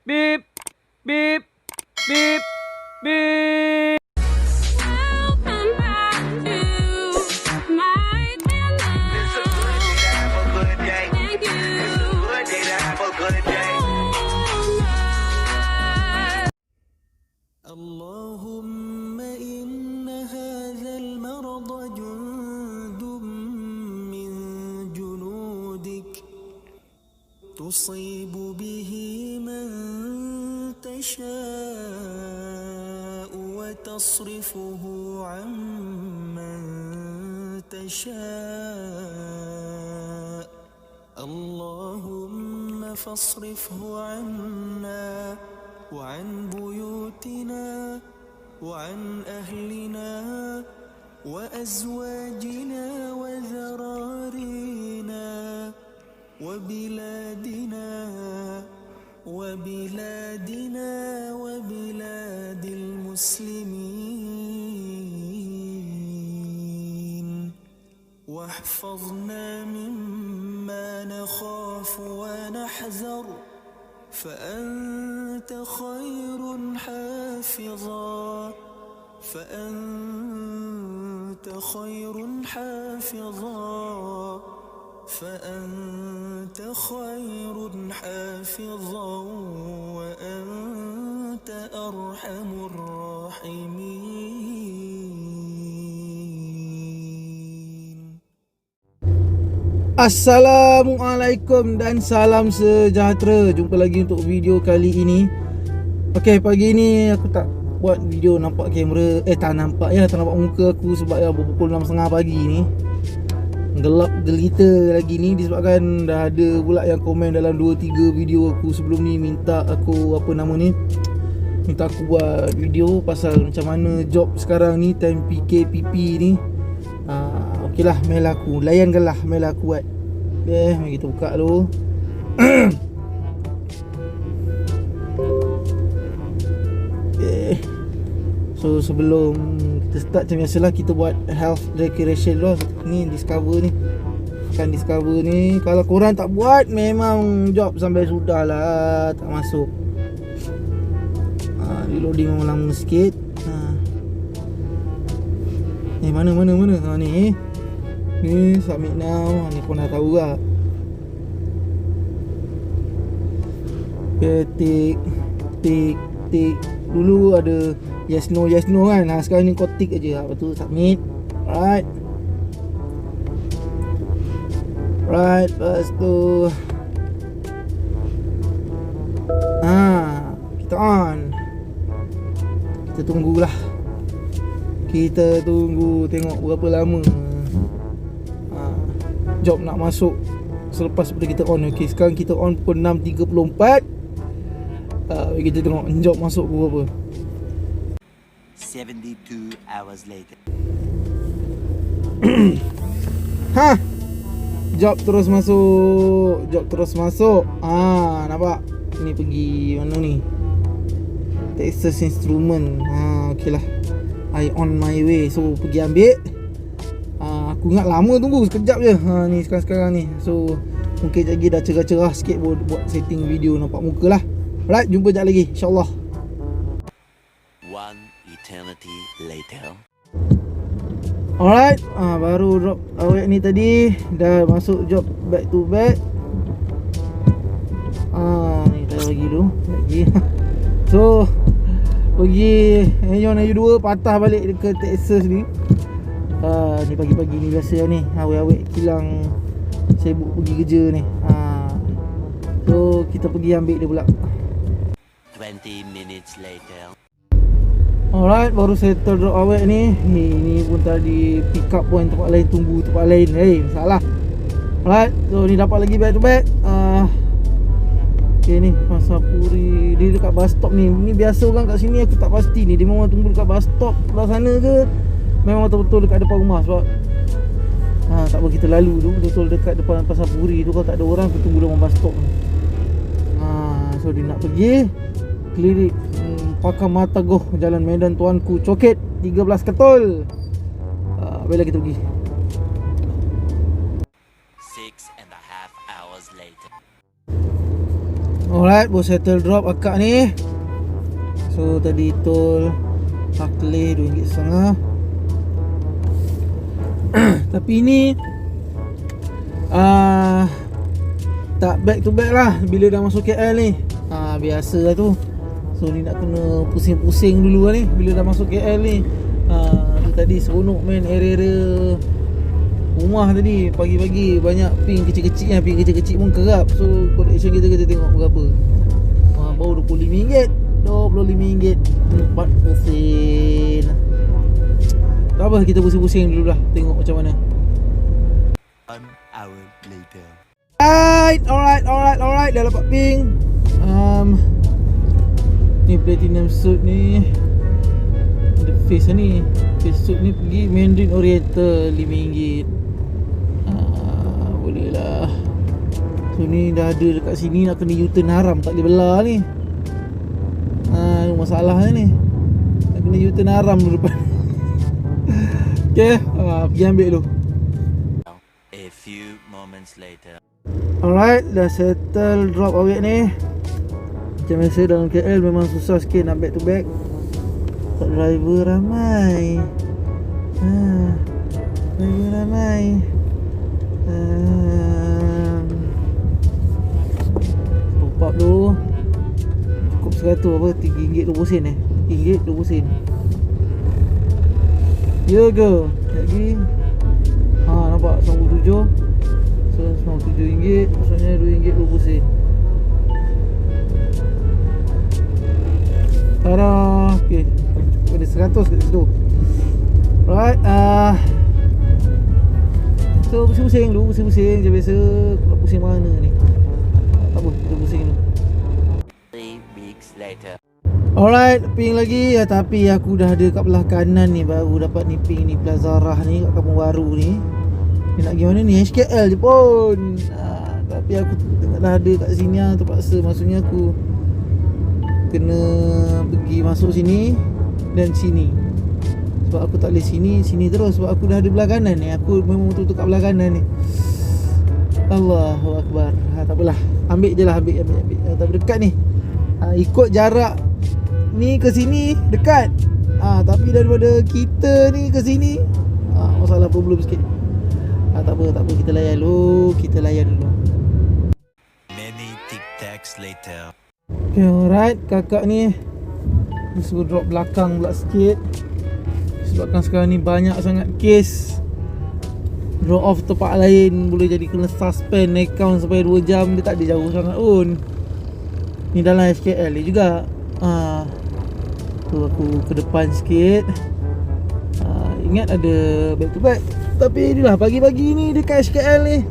Beep, beep, beep, beep. Welcome back to my channel. Thank you. اللهم إن هذا المرض جند من جنودك تصيب به من تشاء وتصرفه عن من تشاء اللهم فاصرفه عنا وعن بيوتنا وعن أهلنا وأزواجنا وذرارينا وبلادنا وبلاد المسلمين واحفظنا مما نخاف ونحذر فأنت خير حافظا فأنت خير حافظا وأنت أرحم الراحمين. Assalamualaikum dan salam sejahtera. Jumpa lagi untuk video kali ini. Okey, pagi ni aku tak buat video nampak kamera. Tak nampak muka aku sebab pukul 6.30 pagi ni. Gelap gelita lagi ni disebabkan dah ada pula yang komen dalam 2-3 video aku sebelum ni minta aku minta aku buat video pasal macam mana job sekarang ni time PKPP ni. Okeylah, mail aku layankanlah, mail aku buat. Mari kita buka dulu. So sebelum kita start macam biasalah, kita buat health declaration dulu. Ni discover ni kalau korang tak buat memang job sampai sudah lah tak masuk. Reloading memang lama sikit. Mana ni submit now. Ni kau dah tahu lah. Okay, tik dulu ada yes no kan. Sekarang ni kau tik aja. Lepas tu submit. Alright, lepas tu kita on. Kita tunggulah. Kita tunggu tengok berapa lama job nak masuk selepas pada kita on. Okey, sekarang kita on pukul 6.34. Kita tengok job masuk pukul berapa. 72 hours later. Job terus masuk. Nampak? Ni pergi mana ni? Texas Instrument. Okeylah. I on my way. So pergi ambil. Aku ingat lama tunggu, sekejap je. Ni sekarang ni. So mungkin lagi dah cerah-cerah sikit buat setting video nampak muka lah. Alright, jumpa sekejap lagi insyaAllah. One eternity later. Alright, baru drop awet ni tadi. Dah masuk job back to back. Ni tahu lagi dulu. So pergi Henyon Ayu 2, patah balik ke Texas ni. Ni pagi-pagi ni biasa ni, awet-awet kilang sibuk pergi kerja ni. So kita pergi ambil dia pula. 20 minutes later. Alright, baru settle drop awet ni. Ni pun tadi pick up point tempat lain, tunggu tempat lain. Salah. Alright, so ni dapat lagi back to back. Okay ni Pasar Puri. Dia dekat bus stop ni. Ni biasa orang kat sini aku tak pasti ni. Dia memang tunggu dekat bus stop sebelah sana ke memang betul-betul dekat depan rumah. Sebab tak apa, kita lalu tu betul-betul dekat depan Pasar Puri tu. Kalau tak ada orang aku tunggu dalam bus stop. So dia nak pergi Klinik Pakar Matagoh, Jalan Medan Tuanku Coket 13 Ketul. Bila kita pergi 6.5 hours later. Alright, baru settle drop akak ni. So tadi tol Hakleh RM2.50. Tapi ni tak back to back lah bila dah masuk KL ni. Biasa lah tu. So ni nak kena pusing-pusing dulu lah ni bila dah masuk KL ni. Ni tadi seronok main area-area rumah tadi. Pagi-pagi banyak ping kecil-kecil kan. Ping kecil-kecil pun kerap. So connection kita tengok berapa. Baru RM25. RM25 4 sen. Tak apa, kita pusing-pusing dulu lah. Tengok macam mana. 1 hour later. Alright. Dah dapat ping. Ni platinum suit ni. Ada face ni. Face suit ni pergi Mandarin Oriental RM5. Boleh lah. So ni dah ada dekat sini. Nak kena U-turn haram. Tak boleh belah ni. Masalah ni. Nak kena U-turn haram dulu depan. Okay, pergi ambil dulu. A few moments later. Alright, dah settle drop awet ni. Macam biasa dalam KL memang susah sikit nak back to back. Driver ramai. Driver ramai. Top up dulu. Cukup 100 apa? RM3.20 sen RM3.20. Ya ke? Lagi. Nampak 97. So RM97. Maksudnya RM2.20. Tada. Okay, ada 100 kat situ. Right. So pusing-pusing dulu. Pusing-pusing macam biasa. Kalau pusing mana ni? Tak apa, kita pusing dulu. 3 weeks later. Alright, ping lagi. Tapi aku dah ada kat belah kanan ni. Baru dapat ni ping ni, Plaza Rah ni, kat Kampung Baru ni. Ni nak pergi mana ni? HKL je pun. Tapi aku dah ada kat sini lah. Terpaksa. Maksudnya aku kena pergi masuk sini dan sini. Sebab aku tak boleh sini terus. Sebab aku dah ada belah kanan ni. Aku memang betul-betul kat belah kanan ni. Allahu Akbar. Tak apalah. Ambil je lah. Ambil. Tapi dekat ni. Ikut jarak ni ke sini dekat. Tapi daripada kita ni ke sini masalah problem sikit. Tak apa. Kita layan dulu. Many tic-tacs later. Okay, alright. Kakak ni dia suruh drop belakang pula sikit. Sebabkan sekarang ni banyak sangat kes. Drop off tempat lain boleh jadi kena suspend account sampai 2 jam. Dia tak ada jauh sangat pun. Ni dalam HKL ni juga. Tu aku ke depan sikit. Ingat ada back to back. Tapi inilah pagi-pagi ni dekat HKL ni,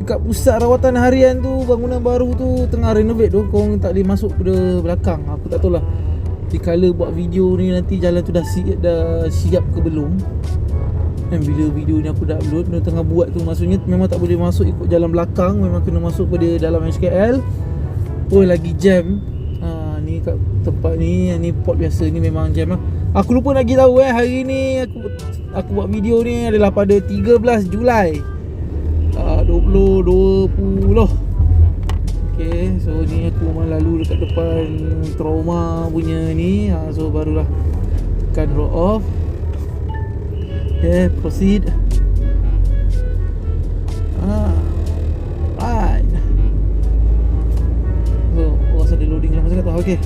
dekat pusat rawatan harian tu, bangunan baru tu tengah renovate tu. Korang tak boleh masuk pada belakang. Aku tak tahu lah dikala buat video ni nanti jalan tu dah siap ke belum. Dan bila video ni aku dah upload, dia tengah buat tu, maksudnya memang tak boleh masuk ikut jalan belakang. Memang kena masuk pada dalam HKL. Lagi jam. Ni kat tempat ni port biasa ni memang jam lah. Aku lupa nak tahu hari ni aku buat video ni adalah pada 13 Julai 2020. Okay, so ni aku memang lalu dekat depan trauma punya ni. So barulah tekan drop off. Okay, proceed. Right. So rasa dia loading lama sangat tu. Okay.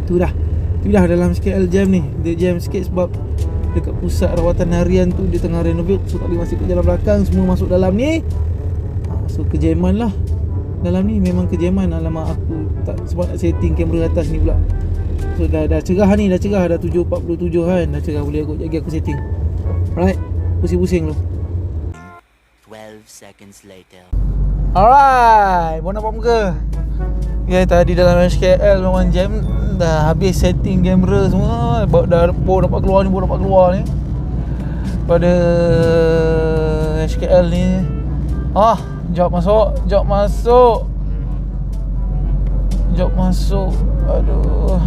Tu dah dalam HKL jam ni. Dia jam sikit sebab dekat pusat rawatan harian tu dia tengah renovate. So tak boleh masuk ke jalan belakang. Semua masuk dalam ni. So kejaman lah dalam ni. Memang kejaman. Alamak, aku tak sebab nak setting kamera atas ni pula. So dah cerah ni. Dah 7.47 kan. Dah cerah, boleh aku lagi aku setting. Alright, pusing-pusing dulu. 12 seconds later. Alright, mau nampak muka. Ya, tadi dalam HKL memang jam. Dah habis setting kamera semua. Baru dapat keluar ni. Pada HKL ni. Jom masuk. Aduh.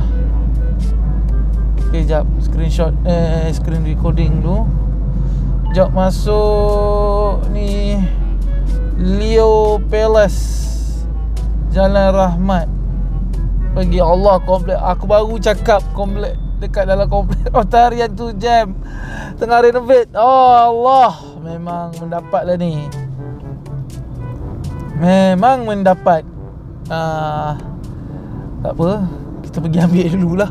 Okay, jap. Screen recording dulu. Jom masuk ni Leo Palace. Jalan Rahmat. Bagi Allah, komplek aku baru cakap komplek dekat dalam komplek Otarian tu jam. Tengah renovate. Oh Allah, memang mendapatlah ni. Memang mendapat. Tak apa, kita pergi ambil dululah.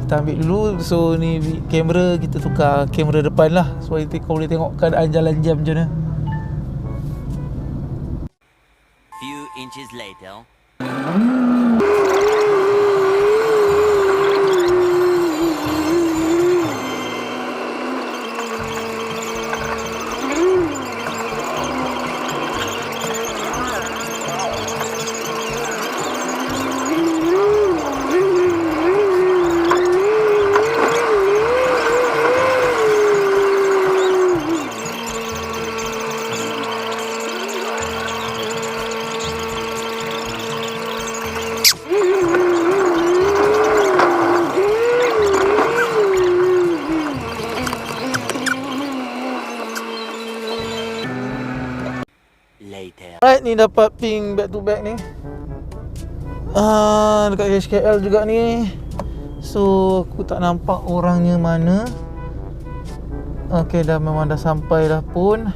Kita ambil dulu. So ni kamera kita tukar kamera depan lah, supaya kau boleh tengok keadaan jalan jam macam mana. Few inches later. Later. Alright, ni dapat ping back to back ni. Dekat HKL juga ni. So aku tak nampak orangnya mana. Okay, dah memang dah sampai dah pun.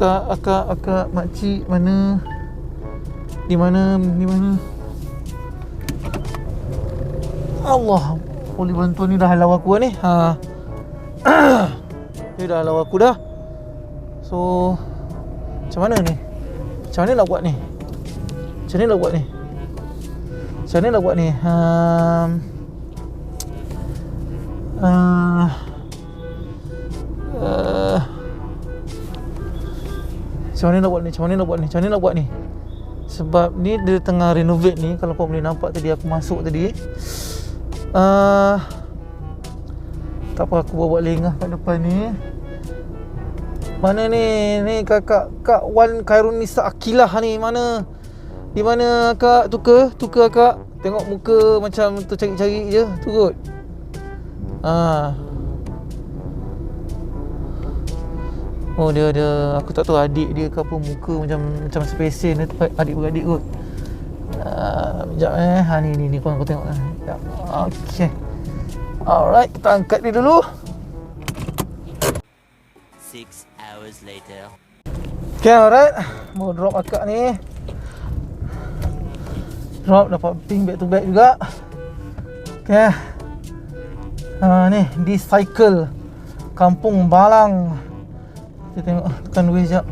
Akak makcik mana? Di mana? Allah, boleh bantu ni dah halau aku ni. Dia dah halau aku dah. So macam mana ni? Macam mana nak buat ni? Macam mana nak buat ni? Macam mana nak buat ni? Macam mana nak buat ni? Macam mana nak buat ni? Macam mana nak buat ni? Sebab ni dia tengah renovate ni. Kalau kau boleh nampak tadi aku masuk tadi. Tak apa, aku bawa lengah kat depan ni. Mana ni? Ni Kak Wan Khairunisa Akilah ni. Mana? Di mana Kak? Tukar Kak. Tengok muka macam tu cari-cari je. Tu kot. Oh, dia ada, aku tak tahu adik dia ke apa, muka macam spesen dia, adik-beradik kot. Sekejap ni kau tengok. Okey. Alright, kita angkat dia dulu. 6 hours later. Okay, alright. Mau drop akak ni. Drop, dapat ping back to back juga. Okay. Ni, di cycle Kampung Balang. Kita tengok, tekan duit sekejap.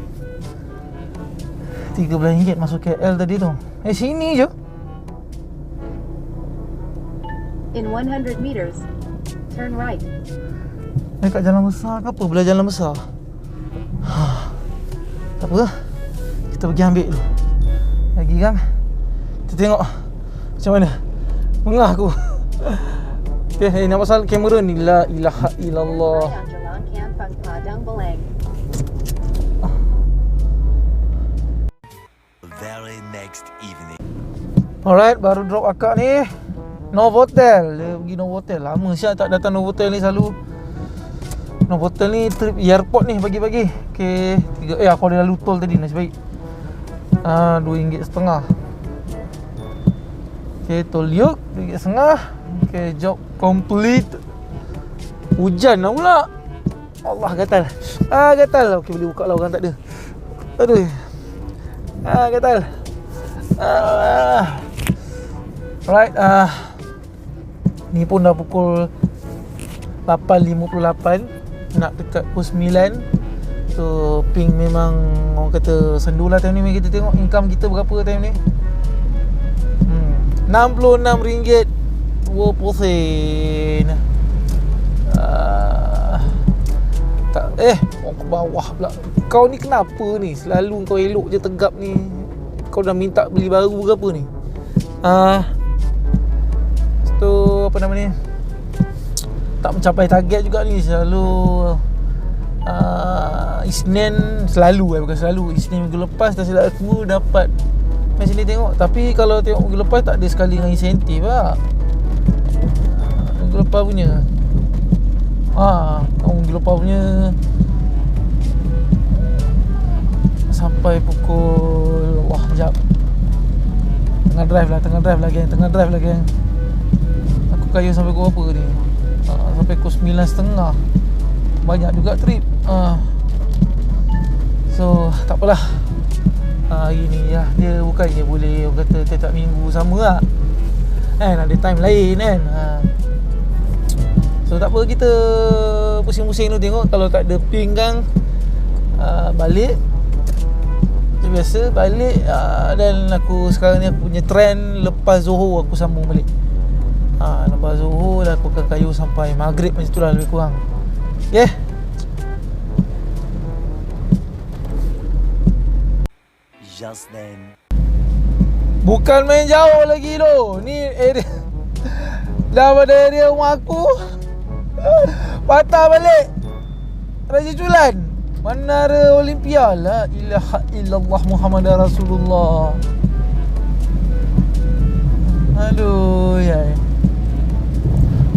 RM13 masuk KL tadi tu. Sini je. In 100 meters, turn right. Dekat jalan besar ke apa? Belah jalan besar. Tak apa, kita pergi ambil dulu. Lagi kan? Kita tengok macam mana. Mengah aku. Okay, nak pasal kamera ni. La ilaha illallah. Right on Jalan Kampung Padang Baleng. Very next evening. Alright, baru drop akak ni. Novotel. Dia pergi Novotel. Lama siap tak datang Novotel ni selalu. Novotel ni trip airport ni pagi-pagi. Okay, aku ada lalu tol tadi, nasib baik. RM2.50. Okay, tol Liuk RM2.50. Okay, job complete. Hujan lah pula. Allah, gatal. Gatal. Okay, boleh buka lah, orang tak ada. Aduh. Gatal. Alright, ni pun dah pukul 8.58. Nak dekat pukul 9. So ping memang orang kata sendu lah time ni. Mari kita tengok income kita berapa time ni. RM66.20 tak, orang ke bawah pula. Kau ni kenapa ni? Selalu kau elok je tegap ni. Kau dah minta beli baru ke apa ni? Tu apa nama ni? Tak mencapai target juga ni. Selalu Isnin selalu bukan selalu. Isnin minggu lepas tak silap aku dapat macam ni tengok. Tapi kalau tengok minggu lepas tak ada sekali dengan insentif lah. Minggu lepas punya minggu lepas punya sampai pukul sekejap Tengah drive lah geng. Aku kayu sampai pukul berapa ni? Sampai pukul 9.30. Banyak juga trip. So tak apalah. Hari ni ya, dia bukannya boleh orang kata tiap minggu sama lah. Ada time lain kan. So tak apa, kita pusing-pusing tu tengok. Kalau tak ada ping kan, balik macam biasa balik. Dan aku sekarang ni aku punya trend lepas Zohor aku sambung balik. Lepas Zohor dah aku akan kayu sampai maghrib macam tu lah lebih kurang. Yeah. Just then. Bukan main jauh lagi tu. Ni area dah pada area rumah aku. Patah balik Raja Culan, Menara Olimpia. La ilaha illallah Muhammadar Rasulullah. Aduh ya.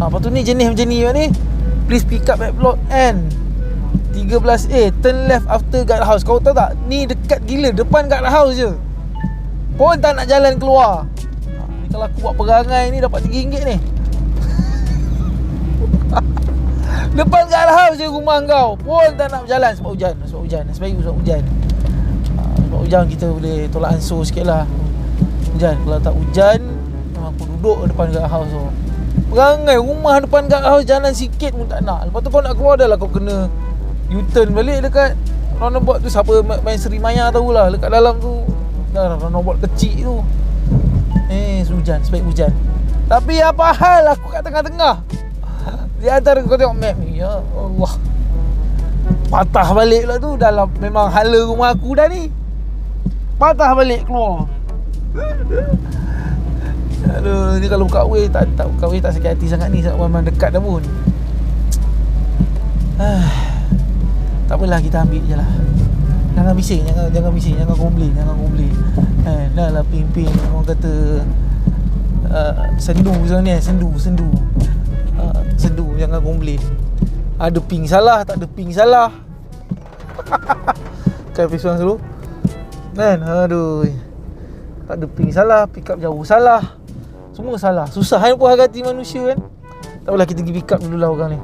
Apa tu ni jenis macam ni ni? Please pick up at block N 13A, turn left after guard house. Kau tahu tak? Ni dekat gila, depan guard house je. Pun tak nak jalan keluar. Ni kalau aku buat perangai ni dapat RM3 ni. Depan guard house je rumah kau. Pun tak nak berjalan sebab hujan. Sebaik sebab hujan. Sebab hujan kita boleh tolak ansur sikit lah. Hujan. Kalau tak hujan, memang aku duduk depan guard house tu. Perangai rumah depan guard house, jalan sikit pun tak nak. Lepas tu kau nak keluar dah lah, kau kena U-turn balik dekat roundabout tu. Siapa main Seri Maya tahulah, dekat dalam tu dah roundabout kecil tu. Hujan, sebaik hujan. Tapi apa hal aku kat tengah-tengah. Di antara kau tengok map ni, ya Allah, patah balik lah tu. Dalam memang hala rumah aku dah ni. Patah balik keluar. Aduh, ni kalau buka way tak buka way tak sakit hati sangat ni, sebab memang dekat dah pun. Tak apalah, kita ambil je lah. Jangan bising, jangan komplain. Dah lah ping-ping orang kata sendu sekarang ni, sendu. Sendu, jangan komplain. Ada ping salah, tak ada ping salah. Kan pisuan selalu kan, aduh. Tak ada ping salah, pick up jauh salah. Semua salah. Susah kan puas hati manusia kan. Tak apalah, kita pergi pick up dulu lah orang ni.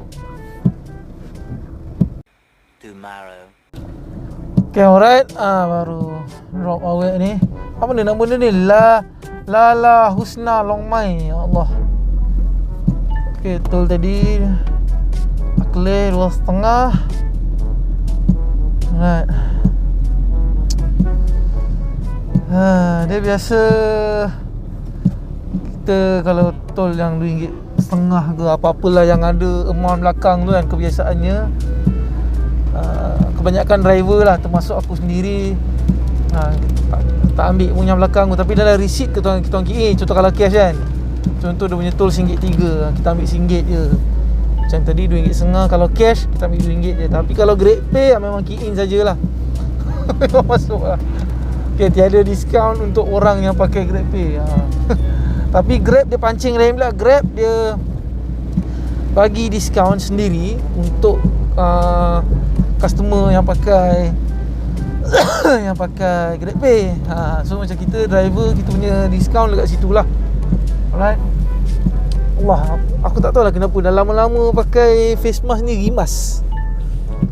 Tomorrow. Okay, alright. Baru drop awak ni. Apa benda nama benda ni? Lala Husna Long Mai. Ya Allah. Okay, tol tadi Akle 2.5. Alright. Dia biasa kita kalau tol yang RM2.5 ke apa-apalah yang ada amount belakang tu kan, kebiasaannya kebanyakan driver lah, termasuk aku sendiri, tak ambil punya belakang tu. Tapi dalam receipt kita orang kira, contoh kalau cash kan, contoh dia punya tol RM1.3, kita ambil RM1 je. Macam tadi RM2.5, kalau cash kita ambil RM2 je. Tapi kalau Grab Pay memang key in sajalah. Memang masuk lah. Okay, tiada diskaun untuk orang yang pakai Grab Pay. Tapi Grab dia pancing lain pula. Grab dia bagi diskaun sendiri untuk customer yang pakai yang pakai Grab Pay. So macam kita driver, kita punya diskaun dekat situ lah. Alright. Allah, aku tak tahu lah kenapa dah lama-lama pakai face mask ni rimas.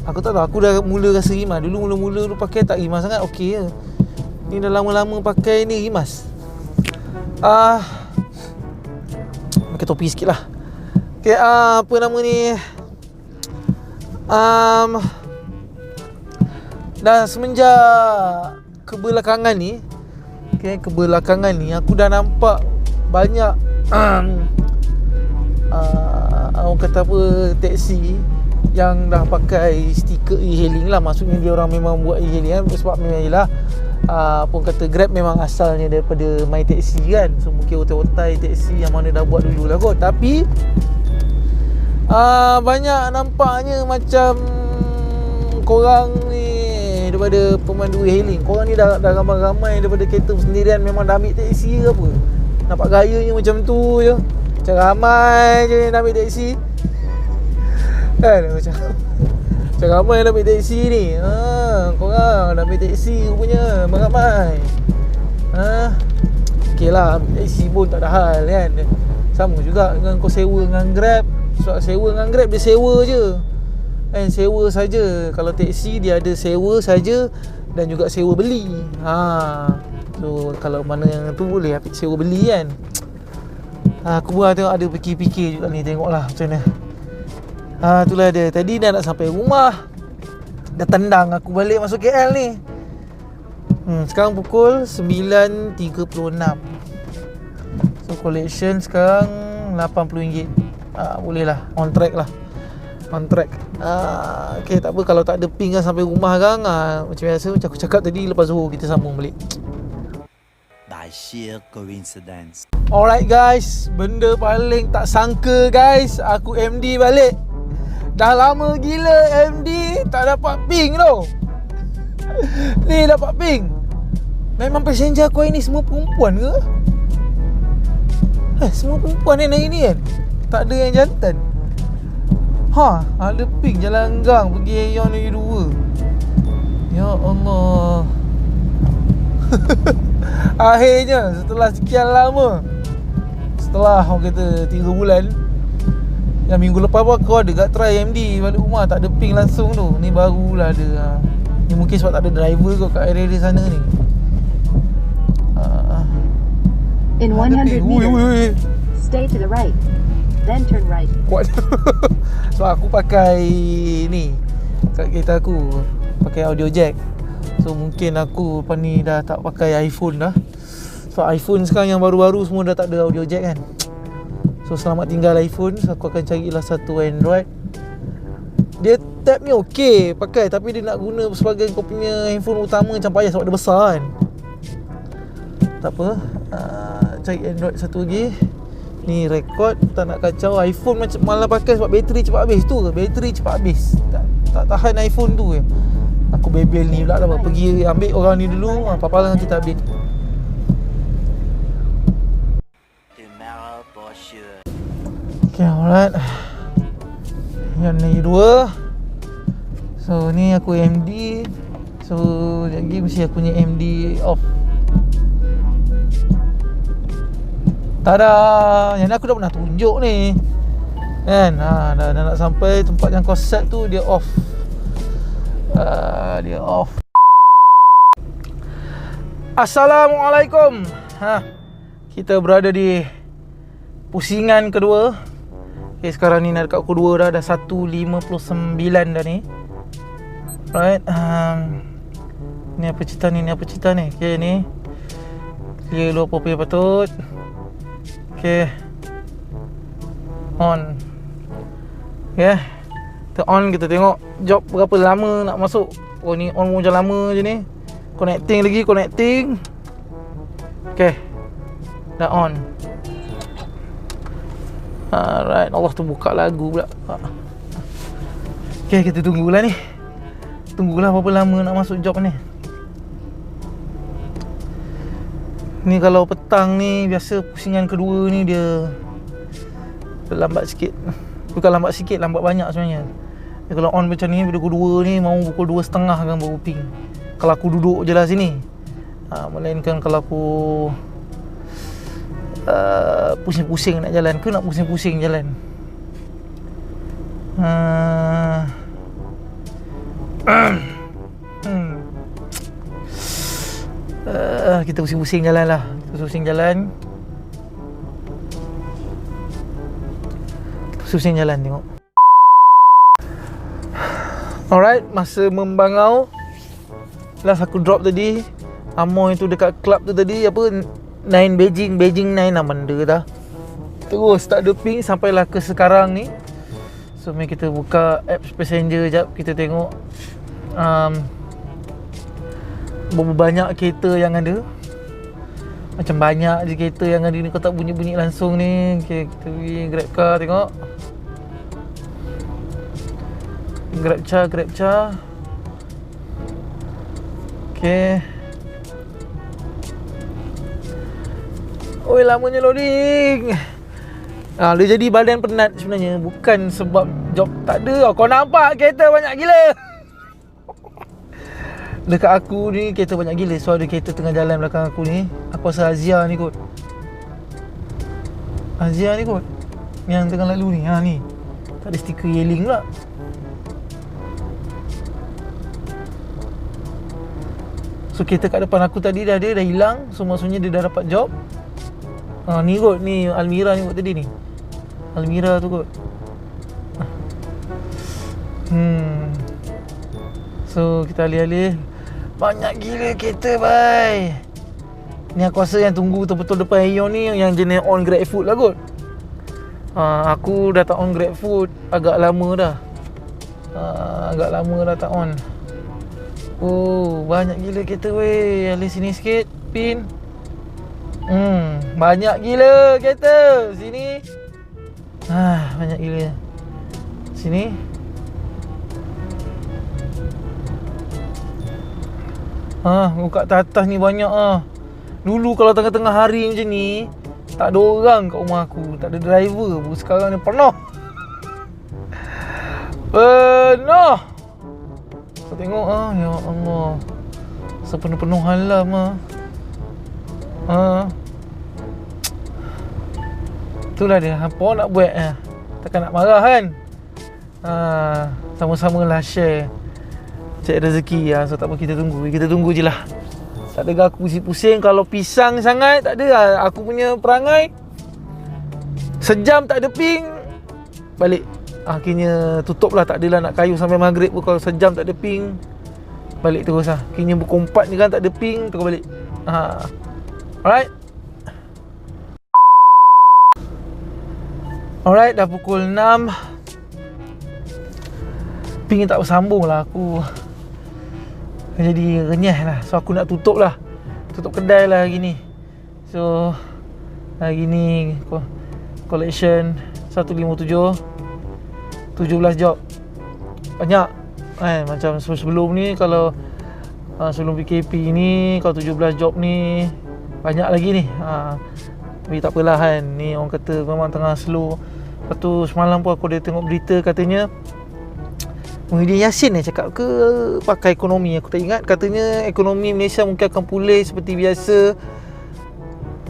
Aku tak tahu, aku dah mula rasa rimas. Dulu mula-mula tu pakai tak rimas sangat, okey je. Ni dah lama-lama pakai ni rimas. Pakai topi sikit lah. Okay, apa nama ni, dah semenjak kebelakangan ni, aku dah nampak banyak orang kata apa, taksi yang dah pakai stiker e-hailing lah. Maksudnya dia orang memang buat e-hailing kan. Sebab memang ialah pun kata Grab memang asalnya daripada MyTaxi kan. So mungkin otai-otai taksi yang mana dah buat dulu lah kot. Tapi banyak nampaknya macam korang ni daripada pemandu e-hailing, korang ni dah ramai-ramai daripada kereta sendirian memang dah ambil taksi ke apa. Nampak gayanya macam tu je. Macam ramai je yang dah ambil taksi kan, macam ramai yang dah ambil taksi ni. Korang dah ambil taksi rupanya, ramai. Okay, lah, ambil taxi pun tak ada hal kan. Sama juga dengan kau sewa dengan Grab. Sebab sewa dengan Grab dia sewa je kan, sewa saja. Kalau taxi dia ada sewa saja dan juga sewa beli. So kalau mana yang tu boleh ambil sewa beli kan. Aku pun tengok ada fikir-fikir juga ni, tengoklah macam mana. Itulah dia. Tadi dah nak sampai rumah, dah tendang aku balik masuk KL ni. Sekarang pukul 9.36. So collection sekarang RM80. Boleh lah, on track lah. On track. Okay, tak apa kalau tak ada ping kan sampai rumah kan. Macam biasa macam aku cakap tadi, lepas Zuhur kita sambung balik. By sheer coincidence. Alright guys, benda paling tak sangka guys, aku MD balik. Dah lama gila MD tak dapat ping tau. Ni dapat ping. Memang passenger aku ini semua perempuan ke? Semua perempuan ni hari ni kan? Tak ada yang jantan. Ada ping jalan gang pergi Aeon lagi 2. Ya Allah. Akhirnya setelah sekian lama, setelah orang kata 3 bulan, yang minggu lepas pun aku ada kat try MD balik rumah, tak ada ping langsung tu. Ni barulah ada. Ni mungkin sebab tak ada driver kot kat area sana ni. In 100 meters, stay to the right, then turn right. Kuat. So aku pakai ni kat kereta aku, pakai audio jack. So mungkin aku lepas ni dah tak pakai iPhone dah. So iPhone sekarang yang baru-baru semua dah tak ada audio jack kan. So selamat tinggal iPhone. So aku akan carilah satu Android. Dia tab ni okey pakai, tapi dia nak guna sebagai kau punya handphone utama macam payah sebab dia besar kan. Tak apa, cari Android satu lagi. Ni record, tak nak kacau. iPhone macam malah pakai sebab bateri cepat habis tu ke? Bateri cepat habis, tak tahan iPhone tu ke. Aku bebel ni pula dah. Pergi ambil orang ni dulu, apa-apa dengan kita ambil. Tomorrow for sure. Okay, alright. Yang ni 2. So ni aku MD. So lagi mesti aku punya MD off. Tada! Yang ni aku dah pernah tunjuk ni kan. Dah nak sampai tempat yang kau set tu, dia off. Dia off. Assalamualaikum. Kita berada di pusingan kedua. Okay, sekarang ni nak dekat pukul 2 dah 1.59 dah ni. Right. Ni apa cerita ni? Okay ni clear dulu apa-apa yang patut. Okay, on. Okay, kita on, kita tengok job berapa lama nak masuk. Oh ni on macam lama je ni. Connecting lagi, connecting. Okay, dah on. Alright, Allah tu buka lagu pula. Okay, kita tunggulah ni. Tunggulah berapa lama nak masuk job ni. Ni kalau petang ni biasa pusingan kedua ni dia lambat sikit. Bukan lambat sikit, lambat banyak sebenarnya. Kalau on macam ni bila pukul 2 ni mau pukul 2.30 kan baru ping. Kalau aku duduk je lah sini. Melainkan kalau aku pusing-pusing nak jalan ke, nak pusing-pusing jalan. Kita pusing-pusing jalan lah. Kita pusing jalan. Pusing jalan tengok. Alright, masa membangau. Last aku drop tadi Amoy tu dekat club tu tadi, apa, 9 Beijing 9 lah benda dah. Terus tak ada ping sampailah ke sekarang ni. So mari kita buka apps passenger jap. Kita tengok berapa banyak kereta yang ada. Macam banyak je kereta yang ada ni, kau tak bunyi-bunyi langsung ni. Okay, kita pergi Grab car tengok. Grab car. Okay. Oi, lamanya loading. Dia jadi badan penat sebenarnya. Bukan sebab job tak ada. Kau nampak kereta banyak gila. Dekat aku ni kereta banyak gila. So ada kereta tengah jalan belakang aku ni. Aku rasa Azia ni kot. Azia ni kot, yang tengah lalu ni. Ha ni, tak ada stiker yelling pula. So kereta kat depan aku tadi dah hilang. So maksudnya dia dah dapat job. Ni kot, ni Almira ni kot tadi ni. Almira tu kot. So kita alih-alih. Banyak gila kereta bhai. Ni aku rasa yang tunggu betul-betul depan Aeon ni yang jenis on GrabFood lah kot. Aku dah tak on GrabFood agak lama dah. Agak lama dah tak on. Oh, banyak gila kereta weh. Alih sini sikit, pin. Banyak gila kereta sini. Banyak gila. Sini. Kat atas ni banyak Dulu kalau tengah-tengah hari macam ni, tak ada orang kat rumah aku, tak ada driver pun. Sekarang ni penuh. Penuh. Kau tengok ya Allah. Sepenuh-penuh halam Itulah dia. Apa nak buat takkan nak marah kan. Sama-sama lah share cek rezeki So tak apa, kita tunggu je lah. Tak ada aku pusing-pusing. Kalau pisang sangat tak ada aku punya perangai. Sejam tak ada ping, balik. Akhirnya tutup lah. Tak adalah nak kayu sampai maghrib pun. Kalau sejam tak ada ping, balik terus lah. Akhirnya pukul 4 ni kan tak ada ping, terus balik. Alright. Alright, dah pukul 6. Ping tak bersambung lah aku. Jadi renyah lah. So aku nak tutup lah. Tutup kedai lah hari ni. So hari ni collection 157 17 job. Banyak macam sebelum ni. Kalau sebelum PKP ni, kalau 17 job ni banyak lagi ni. Tapi tak apalah kan. Ni orang kata memang tengah slow. Lepas tu semalam pun aku ada tengok berita katanya Muhyiddin Yassin cakap ke pakai ekonomi, aku tak ingat. Katanya ekonomi Malaysia mungkin akan pulih seperti biasa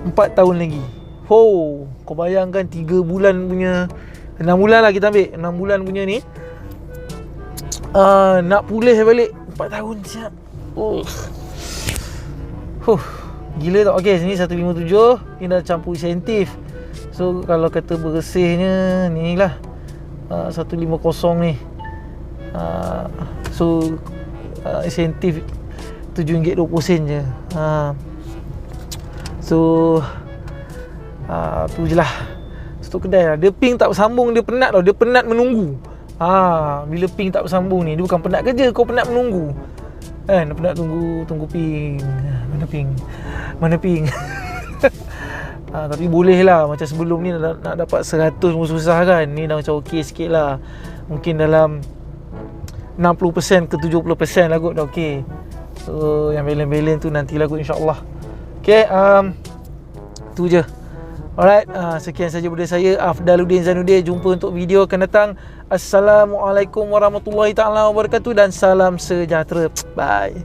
4 tahun lagi. Kau bayangkan 3 bulan punya, 6 bulan lah kita ambil, 6 bulan punya ni nak pulih balik 4 tahun siap. Gila tak? Okay, sini 157. Ni dah campur insentif. So kalau kata bersihnya ni lah 150 ni. So insentif RM7.20 je. So tu je lah. Tutup kedai lah. Dia ping tak bersambung, dia penat tau. Dia penat menunggu. Bila ping tak bersambung ni, dia bukan penat kerja, kau penat menunggu kan. Penat tunggu ping. Mana ping tapi boleh lah. Macam sebelum ni nak dapat 100 pun susah kan. Ni dah macam okey sikit lah. Mungkin dalam 60% ke 70% lah kot dah okey. So yang belen-belen tu nantilah kot insyaAllah. Okay, tu je. Alright, sekian saja daripada saya, Afdaluddin Zainuddin. Jumpa untuk video akan datang. Assalamualaikum warahmatullahi taala wabarakatuh dan salam sejahtera. Bye.